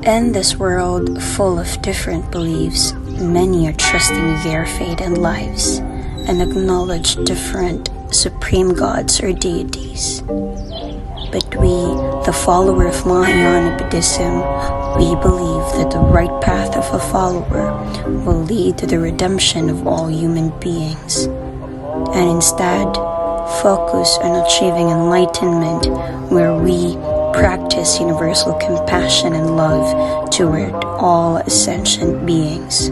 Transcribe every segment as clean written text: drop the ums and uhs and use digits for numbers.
In this world full of different beliefs, many are trusting their fate and lives and acknowledge different supreme gods or deities. But we, the follower of Mahayana Buddhism, we believe that the right path of a follower will lead to the redemption of all human beings, and instead focus on achieving enlightenment where we practice universal compassion and love toward all sentient beings.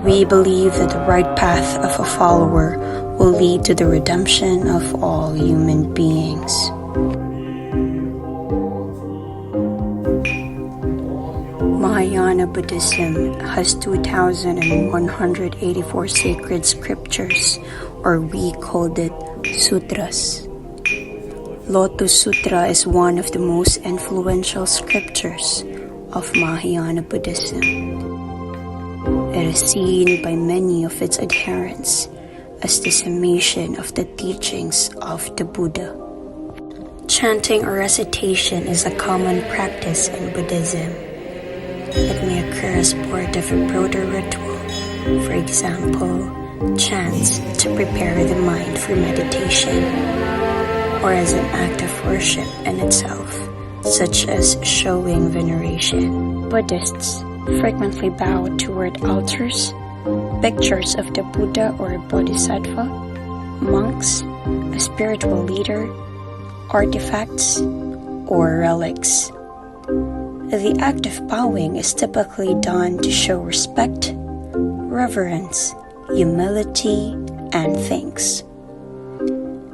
We believe that the right path of a follower will lead to the redemption of all human beings. Mahayana Buddhism has 2,184 sacred scriptures, or we called it sutras. Lotus Sutra is one of the most influential scriptures of Mahayana Buddhism. It is seen by many of its adherents as the summation of the teachings of the Buddha. Chanting or recitation is a common practice in Buddhism. It may occur as part of a broader ritual, for example, chants to prepare the mind for meditation, or as an act of worship in itself, such as showing veneration. Buddhists frequently bow toward altars, pictures of the Buddha or Bodhisattva, monks, a spiritual leader, artifacts, or relics. The act of bowing is typically done to show respect, reverence, humility, and thanks.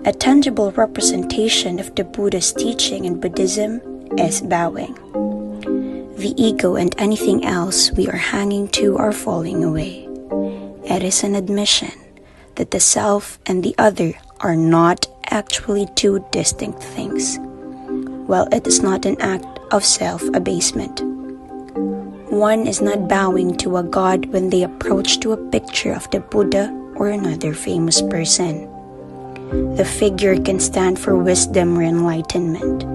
A tangible representation of the Buddha's teaching in Buddhism is bowing. The ego and anything else we are hanging to are falling away. It is an admission that the self and the other are not actually two distinct things, while it is not an act of self-abasement. One is not bowing to a god when they approach to a picture of the Buddha or another famous person. The figure can stand for wisdom or enlightenment.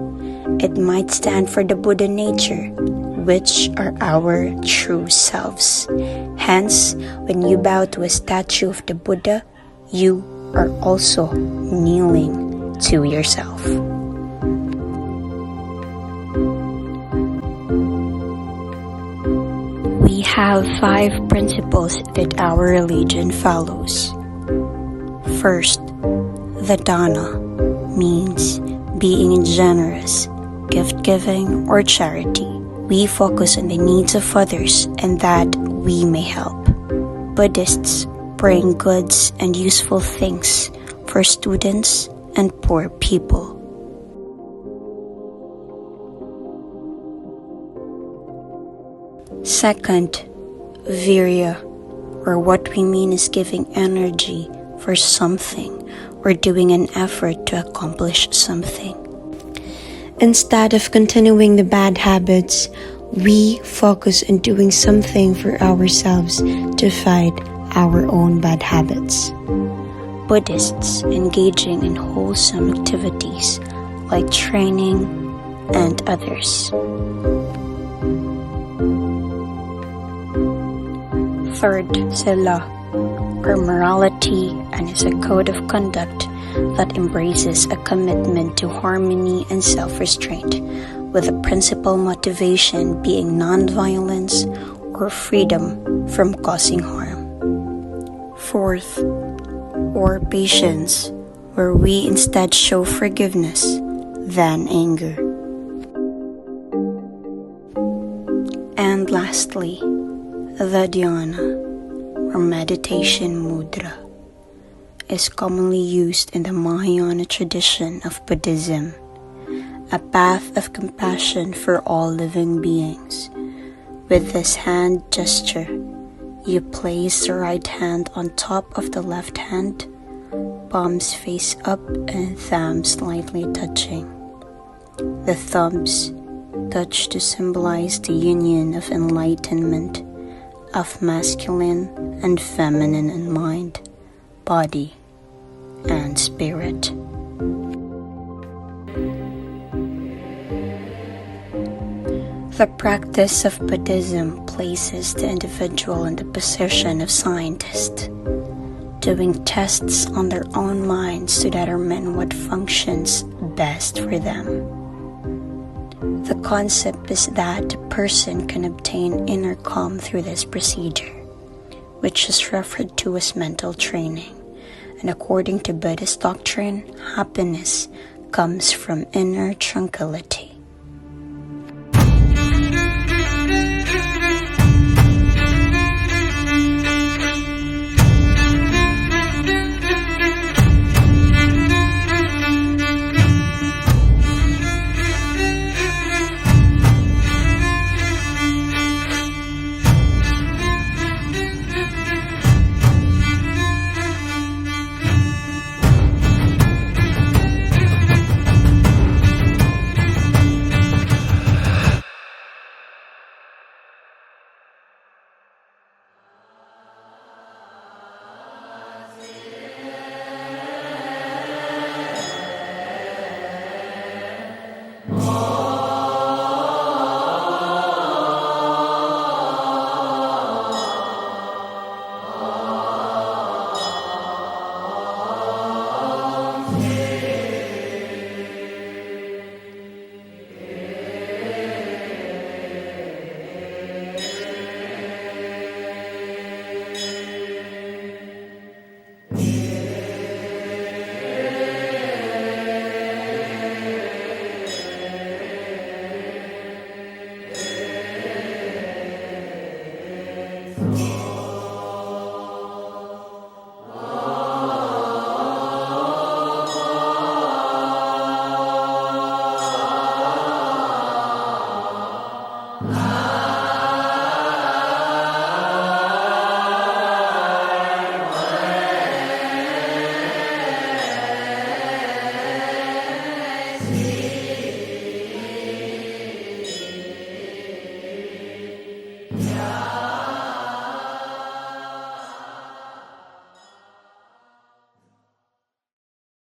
It might stand for the Buddha nature, which are our true selves. Hence, when you bow to a statue of the Buddha, you are also kneeling to yourself. We have 5 principles that our religion follows. First, the dana means being generous, gift-giving, or charity. We focus on the needs of others and that we may help. Buddhists bring goods and useful things for students and poor people. Second, virya, or what we mean is giving energy for something or doing an effort to accomplish something. Instead of continuing the bad habits, we focus on doing something for ourselves to fight our own bad habits. Buddhists engaging in wholesome activities like training and others. Third, sila, or morality, and is a code of conduct that embraces a commitment to harmony and self-restraint, with the principal motivation being non-violence or freedom from causing harm. Fourth, or patience, where we instead show forgiveness than anger. And lastly, the dhyana, or meditation mudra, is commonly used in the Mahayana tradition of Buddhism, a path of compassion for all living beings. With this hand gesture, you place the right hand on top of the left hand, palms face up and thumbs slightly touching. The thumbs touch to symbolize the union of enlightenment, of masculine and feminine in mind, body, and spirit. The practice of Buddhism places the individual in the position of scientist, doing tests on their own minds to determine what functions best for them. The concept is that a person can obtain inner calm through this procedure, which is referred to as mental training. And according to Buddhist doctrine, happiness comes from inner tranquility.